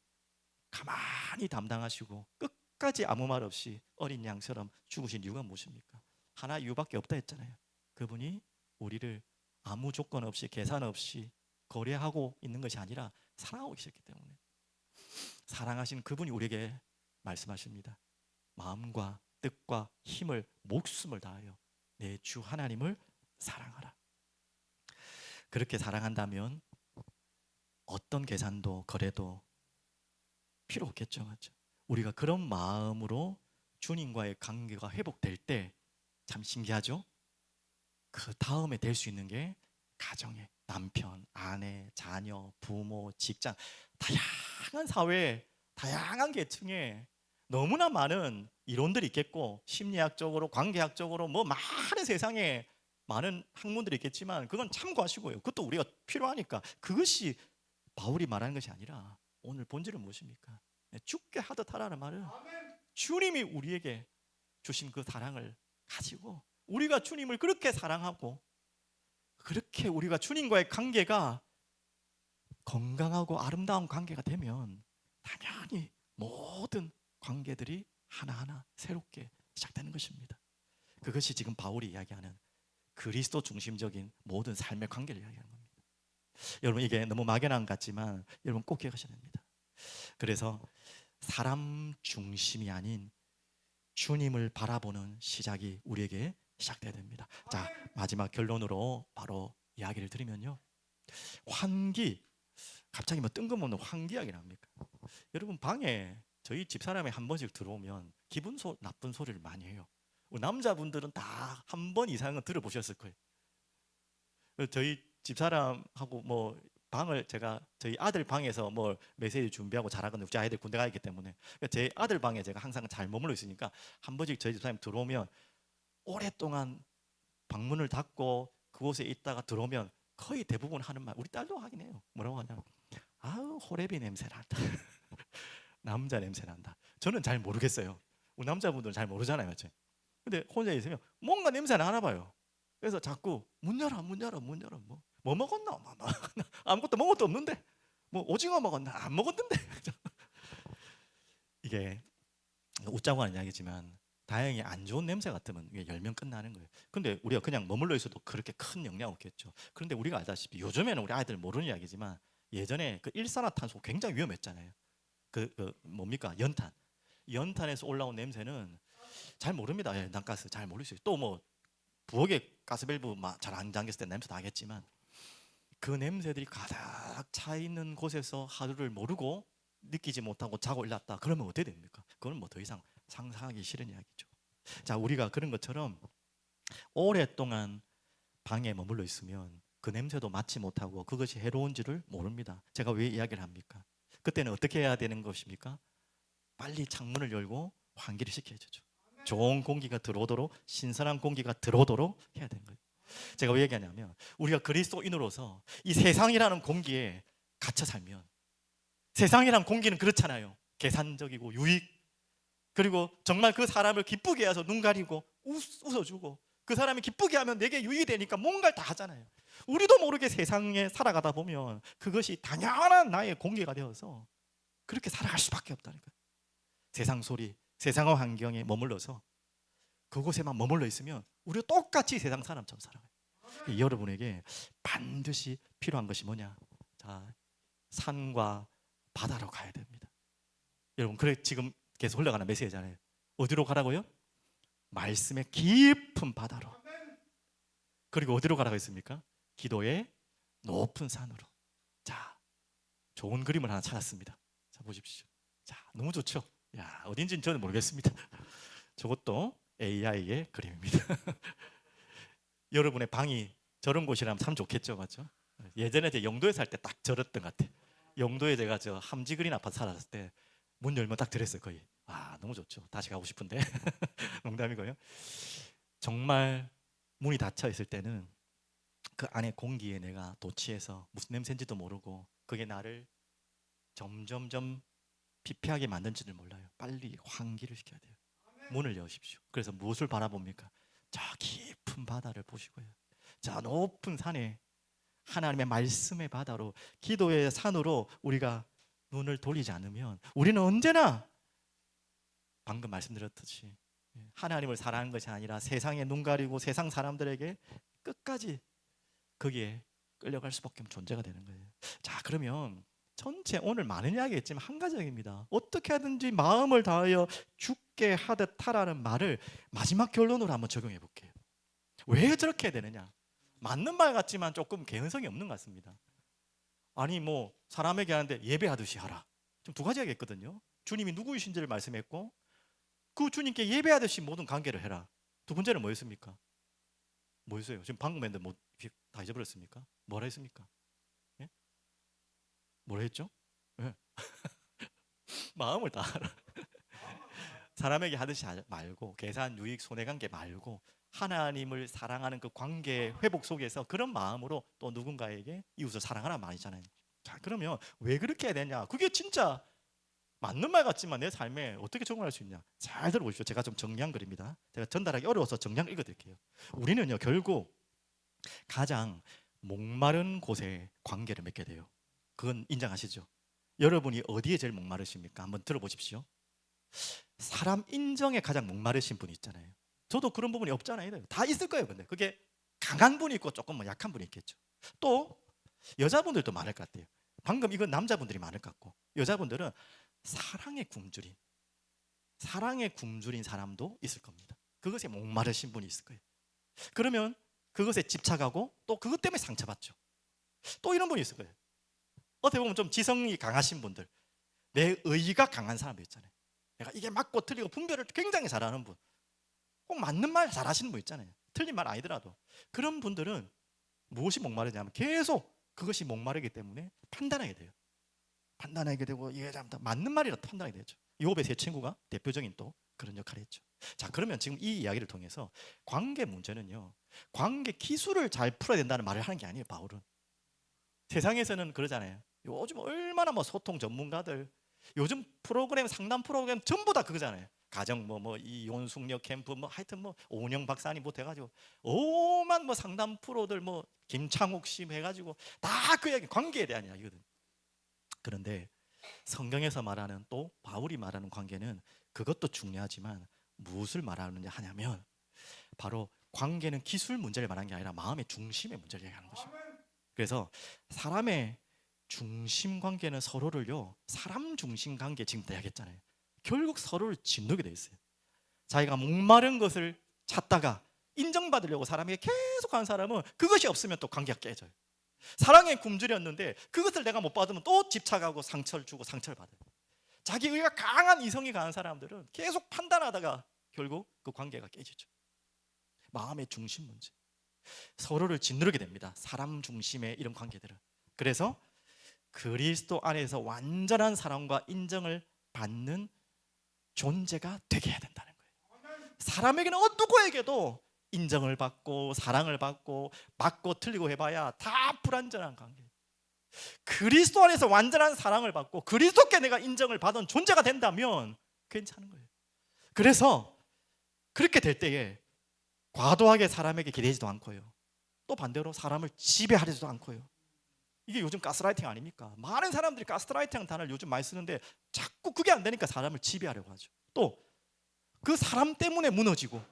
가만히 담당하시고 끝까지 아무 말 없이 어린 양처럼 죽으신 이유가 무엇입니까? 하나 이유밖에 없다 했잖아요. 그분이 우리를 아무 조건 없이, 계산 없이 거래하고 있는 것이 아니라 사랑하고 계셨기 때문에, 사랑하신 그분이 우리에게 말씀하십니다. 마음과 뜻과 힘을, 목숨을 다하여 내 주 하나님을 사랑하라. 그렇게 사랑한다면 어떤 계산도 거래도 필요 없겠죠, 맞죠? 우리가 그런 마음으로 주님과의 관계가 회복될 때 참 신기하죠? 그 다음에 될 수 있는 게 가정에 남편, 아내, 자녀, 부모, 직장, 다양한 사회, 다양한 계층에 너무나 많은 이론들이 있겠고, 심리학적으로, 관계학적으로 뭐 많은 세상에 많은 학문들이 있겠지만 그건 참고하시고요. 그것도 우리가 필요하니까. 그것이 바울이 말하는 것이 아니라 오늘 본질은 무엇입니까? 죽게 하듯 하라는 말은 주님이 우리에게 주신 그 사랑을 가지고, 우리가 주님을 그렇게 사랑하고 그렇게 우리가 주님과의 관계가 건강하고 아름다운 관계가 되면 당연히 모든 관계들이 하나하나 새롭게 시작되는 것입니다. 그것이 지금 바울이 이야기하는 그리스도 중심적인 모든 삶의 관계를 이야기하는 겁니다. 여러분, 이게 너무 막연한 것 같지만 여러분 꼭 기억하셔야 됩니다. 그래서 사람 중심이 아닌 주님을 바라보는 시작이 우리에게 시작돼야 됩니다. 자, 마지막 결론으로 바로 이야기를 드리면요, 환기, 갑자기 뭐 뜬금없는 환기 이야기를 합니까? 여러분, 방에 저희 집사람이 한 번씩 들어오면 나쁜 소리를 많이 해요. 남자분들은 다 한 번 이상은 들어보셨을 거예요. 저희 집사람하고 뭐 방을, 제가 저희 아들 방에서 뭐 메시지 준비하고 잘하거든요. 제 아이들 군대 가 있기 때문에. 제 아들 방에 제가 항상 잘 머물러 있으니까 한 번씩 저희 집사람 들어오면 오랫동안 방문을 닫고 그곳에 있다가 들어오면 거의 대부분 하는 말, 우리 딸도 하긴 해요. 뭐라고 하냐면, 아우 호레비 냄새 난다. 남자 냄새 난다. 저는 잘 모르겠어요. 우리 남자분들은 잘 모르잖아요, 맞죠? 근데 혼자 있으면 뭔가 냄새 나나 봐요. 그래서 자꾸 문 열어, 문 열어, 문 열어. 뭐 먹었나? 아무것도 먹은 것도 없는데. 뭐 오징어 먹었나? 안 먹었는데. 이게 웃자고 하는 이야기지만 다행히 안 좋은 냄새 같으면 열면 끝나는 거예요. 근데 우리가 그냥 머물러 있어도 그렇게 큰 영향 없겠죠. 그런데 우리가 알다시피 요즘에는 우리 아이들 모르는 이야기지만 예전에 그 일산화탄소 굉장히 위험했잖아요. 그 뭡니까? 연탄. 연탄에서 올라온 냄새는 잘 모릅니다. 연탄가스 잘 모르겠어요. 또 뭐 부엌에 가스밸브 잘 안 잠겼을 때 냄새 나겠지만, 그 냄새들이 가득 차 있는 곳에서 하루를 모르고 느끼지 못하고 자고 일어났다. 그러면 어떻게 됩니까? 그건 뭐 더 이상 상상하기 싫은 이야기죠. 자, 우리가 그런 것처럼 오랫동안 방에 머물러 있으면 그 냄새도 맡지 못하고 그것이 해로운지를 모릅니다. 제가 왜 이야기를 합니까? 그때는 어떻게 해야 되는 것입니까? 빨리 창문을 열고 환기를 시켜야죠. 좋은 공기가 들어오도록, 신선한 공기가 들어오도록 해야 되는 거예요. 제가 왜 얘기하냐면, 우리가 그리스도인으로서 이 세상이라는 공기에 갇혀 살면, 세상이라는 공기는 그렇잖아요. 계산적이고 유익, 그리고 정말 그 사람을 기쁘게 해서 눈 가리고 웃어주고, 그 사람이 기쁘게 하면 내게 유익이 되니까 뭔가를 다 하잖아요. 우리도 모르게 세상에 살아가다 보면 그것이 당연한 나의 공기가 되어서 그렇게 살아갈 수밖에 없다니까요. 세상 소리, 세상의 환경에 머물러서 그곳에만 머물러 있으면 우리도 똑같이 세상 사람처럼 살아가요. 여러분에게 반드시 필요한 것이 뭐냐? 자, 산과 바다로 가야 됩니다. 여러분, 그래 지금 계속 흘러가는 메시지잖아요. 어디로 가라고요? 말씀의 깊은 바다로. 그리고 어디로 가라고 했습니까? 기도의 높은 산으로. 자, 좋은 그림을 하나 찾았습니다. 자, 보십시오. 자, 너무 좋죠? 야, 어딘지는 저는 모르겠습니다. 저것도 AI의 그림입니다. 여러분의 방이 저런 곳이라면 참 좋겠죠, 맞죠? 예전에 제 영도에 살 때 딱 저랬던 것 같아요. 영도에 제가 저 함지그린 아파트 살았을 때 문 열면 딱 저랬어요, 거의. 아, 너무 좋죠. 다시 가고 싶은데. 농담이고요. 정말 문이 닫혀 있을 때는 그 안에 공기에 내가 도취해서 무슨 냄새인지도 모르고 그게 나를 점점점 피폐하게 만든지를 몰라요. 빨리 환기를 시켜야 돼요. 문을 여십시오. 그래서 무엇을 바라봅니까? 저 깊은 바다를 보시고요. 저 높은 산에 하나님의 말씀의 바다로, 기도의 산으로 우리가 눈을 돌리지 않으면 우리는 언제나 방금 말씀드렸듯이 하나님을 사랑하는 것이 아니라 세상에 눈 가리고 세상 사람들에게 끝까지 거기에 끌려갈 수밖에 없는 존재가 되는 거예요. 자, 그러면 전체 오늘 많은 이야기 했지만 한 가지입니다. 어떻게 하든지 마음을 다하여 죽게 하듯 하라는 말을 마지막 결론으로 한번 적용해 볼게요. 왜 저렇게 해야 되느냐? 맞는 말 같지만 조금 개연성이 없는 것 같습니다. 아니 뭐 사람에게 하는데 예배하듯이 하라. 지금 두 가지 얘기했거든요. 주님이 누구이신지를 말씀했고 그 주님께 예배하듯이 모든 관계를 해라. 두 번째는 뭐였습니까? 뭐였어요? 지금 방금 했는데 뭐 다 잊어버렸습니까? 뭐라 했습니까? 예? 뭐라 했죠? 예. 마음을 다하라. 사람에게 하듯이 하지 말고 계산, 유익, 손해관계 말고 하나님을 사랑하는 그 관계 회복 속에서 그런 마음으로 또 누군가에게 이웃을 사랑하라는 말이잖아요. 자, 그러면 왜 그렇게 해야 되냐? 그게 진짜 맞는 말 같지만 내 삶에 어떻게 적용할 수 있냐? 잘 들어보십시오. 제가 좀 정리한 글입니다. 제가 전달하기 어려워서 정리한 걸 읽어드릴게요. 우리는요 결국 가장 목마른 곳에 관계를 맺게 돼요. 그건 인정하시죠? 여러분이 어디에 제일 목마르십니까? 한번 들어보십시오. 사람 인정에 가장 목마르신 분이 있잖아요. 저도 그런 부분이 없잖아요. 다 있을 거예요. 근데 그게 강한 분이 있고 조금 뭐 약한 분이 있겠죠. 또 여자분들도 많을 것 같아요. 방금 이건 남자분들이 많을 것 같고 여자분들은 사랑에 굶주린 사람도 있을 겁니다. 그것에 목마르신 분이 있을 거예요. 그러면 그것에 집착하고 또 그것 때문에 상처받죠. 또 이런 분이 있을 거예요. 어떻게 보면 좀 지성이 강하신 분들, 내 의의가 강한 사람도 있잖아요. 내가 이게 맞고 틀리고 분별을 굉장히 잘하는 분, 꼭 맞는 말 잘하시는 분 있잖아요. 틀린 말 아니더라도 그런 분들은 무엇이 목마르냐면 계속 그것이 목마르기 때문에 판단하게 돼요. 판단하게 되고 이게 맞는 말이라도 판단하게 되죠. 욥의 세 친구가 대표적인 또 그런 역할을 했죠. 자, 그러면 지금 이 이야기를 통해서 관계 문제는요, 관계 기술을 잘 풀어야 된다는 말을 하는 게 아니에요. 바울은 세상에서는 그러잖아요. 요즘 얼마나 뭐 소통 전문가들, 요즘 프로그램, 상담 프로그램 전부 다 그거잖아요. 가정 뭐 이혼숙녀 캠프 뭐 하여튼 뭐 오은영 박사님부터 해가지고 오만 뭐 상담 프로들 뭐 김창욱 씨 해가지고 다 그 얘기 관계에 대한 이야기거든. 그런데 성경에서 말하는 또 바울이 말하는 관계는 그것도 중요하지만 무엇을 말하느냐 하냐면 바로 관계는 기술 문제를 말하는 게 아니라 마음의 중심의 문제를 얘기하는 것입니다. 그래서 사람의 중심 관계는 서로를요, 사람 중심 관계 지금 이야기했잖아요. 결국 서로를 짓누게 돼 있어요. 자기가 목마른 것을 찾다가 인정받으려고 사람에게 계속 하는 사람은 그것이 없으면 또 관계가 깨져요. 사랑에 굶주렸는데 그것을 내가 못 받으면 또 집착하고 상처를 주고 상처를 받아요. 자기 의가 강한 이성이 강한 사람들은 계속 판단하다가 결국 그 관계가 깨지죠. 마음의 중심 문제, 서로를 짓누르게 됩니다. 사람 중심의 이런 관계들은. 그래서 그리스도 안에서 완전한 사랑과 인정을 받는 존재가 되게 해야 된다는 거예요. 사람에게는 누구에게도 인정을 받고 사랑을 받고 맞고 틀리고 해봐야 다 불완전한 관계. 그리스도 안에서 완전한 사랑을 받고 그리스도께 내가 인정을 받은 존재가 된다면 괜찮은 거예요. 그래서 그렇게 될 때에 과도하게 사람에게 기대지도 않고요, 또 반대로 사람을 지배하지도 않고요. 이게 요즘 가스라이팅 아닙니까? 많은 사람들이 가스라이팅하는 단어를 요즘 많이 쓰는데 자꾸 그게 안 되니까 사람을 지배하려고 하죠. 또 그 사람 때문에 무너지고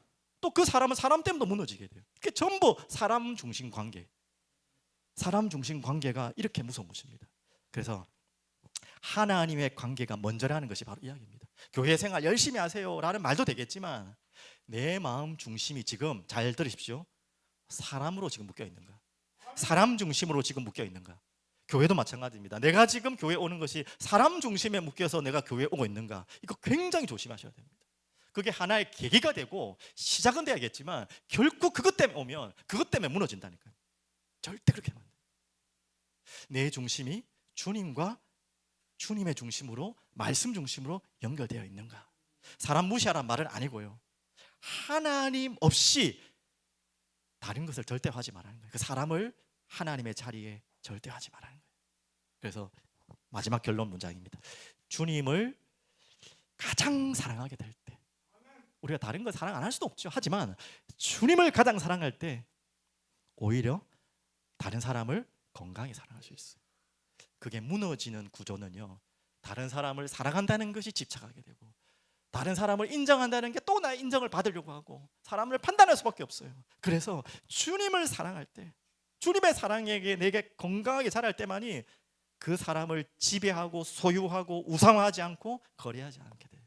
또 그 사람은 사람 때문에 무너지게 돼요. 그게 전부 사람 중심 관계. 사람 중심 관계가 이렇게 무서운 것입니다. 그래서 하나님의 관계가 먼저라는 것이 바로 이야기입니다. 교회 생활 열심히 하세요 라는 말도 되겠지만 내 마음 중심이 지금, 잘 들으십시오, 사람으로 지금 묶여 있는가? 사람 중심으로 지금 묶여 있는가? 교회도 마찬가지입니다. 내가 지금 교회 오는 것이 사람 중심에 묶여서 내가 교회에 오고 있는가, 이거 굉장히 조심하셔야 됩니다. 그게 하나의 계기가 되고 시작은 돼야겠지만 결국 그것 때문에 오면 그것 때문에 무너진다니까요. 절대 그렇게 하면 안 돼요. 내 중심이 주님과 주님의 중심으로, 말씀 중심으로 연결되어 있는가. 사람 무시하라는 말은 아니고요, 하나님 없이 다른 것을 절대 하지 말라는 거예요. 그 사람을 하나님의 자리에 절대 하지 말라는 거예요. 그래서 마지막 결론 문장입니다. 주님을 가장 사랑하게 될 때, 우리가 다른 거 사랑 안 할 수도 없죠. 하지만 주님을 가장 사랑할 때 오히려 다른 사람을 건강히 사랑할 수 있어요. 그게 무너지는 구조는요, 다른 사람을 사랑한다는 것이 집착하게 되고, 다른 사람을 인정한다는 게 또 나의 인정을 받으려고 하고, 사람을 판단할 수밖에 없어요. 그래서 주님을 사랑할 때, 주님의 사랑에게 내게 건강하게 자랄 때만이 그 사람을 지배하고 소유하고 우상화하지 않고 거래하지 않게 돼요.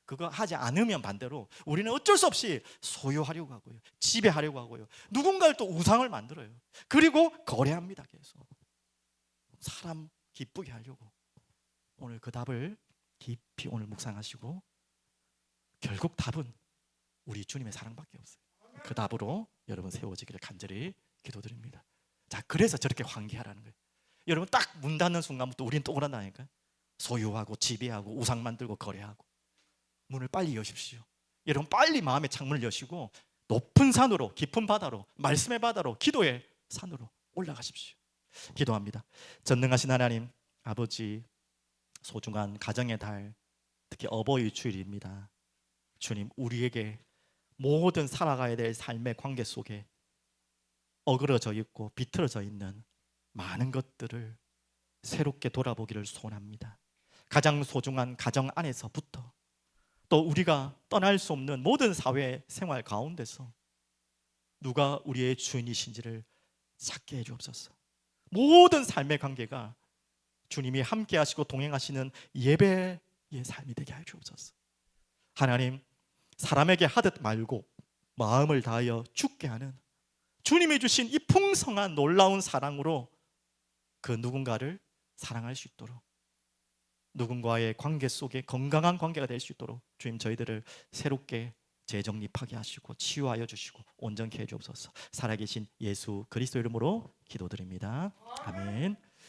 그거 하지 않으면 반대로 우리는 어쩔 수 없이 소유하려고 하고요, 지배하려고 하고요, 누군가를 또 우상을 만들어요. 그리고 거래합니다. 계속 사람 기쁘게 하려고. 오늘 그 답을 깊이 오늘 묵상하시고, 결국 답은 우리 주님의 사랑밖에 없어요. 그 답으로 여러분 세워지기를 간절히 기도드립니다. 자, 그래서 저렇게 환기하라는 거예요. 여러분 딱 문 닫는 순간부터 우리는 또 그런다니까요. 소유하고 지배하고 우상 만들고 거래하고. 문을 빨리 여십시오. 여러분 빨리 마음의 창문을 여시고 높은 산으로, 깊은 바다로, 말씀의 바다로, 기도의 산으로 올라가십시오. 기도합니다. 전능하신 하나님 아버지, 소중한 가정의 달, 특히 어버이 주일입니다. 주님, 우리에게 모든 살아가야 될 삶의 관계 속에 어그러져 있고 비틀어져 있는 많은 것들을 새롭게 돌아보기를 소원합니다. 가장 소중한 가정 안에서부터, 또 우리가 떠날 수 없는 모든 사회 생활 가운데서 누가 우리의 주인이신지를 찾게 해주옵소서. 모든 삶의 관계가 주님이 함께 하시고 동행하시는 예배의 삶이 되게 해 주옵소서. 하나님, 사람에게 하듯 말고 마음을 다하여 죽게 하는 주님이 주신 이 풍성한 놀라운 사랑으로 그 누군가를 사랑할 수 있도록, 누군가의 관계 속에 건강한 관계가 될 수 있도록 주님, 저희들을 새롭게 재정립하게 하시고 치유하여 주시고 온전케 해 주옵소서. 살아계신 예수 그리스도 이름으로 기도드립니다. 아멘.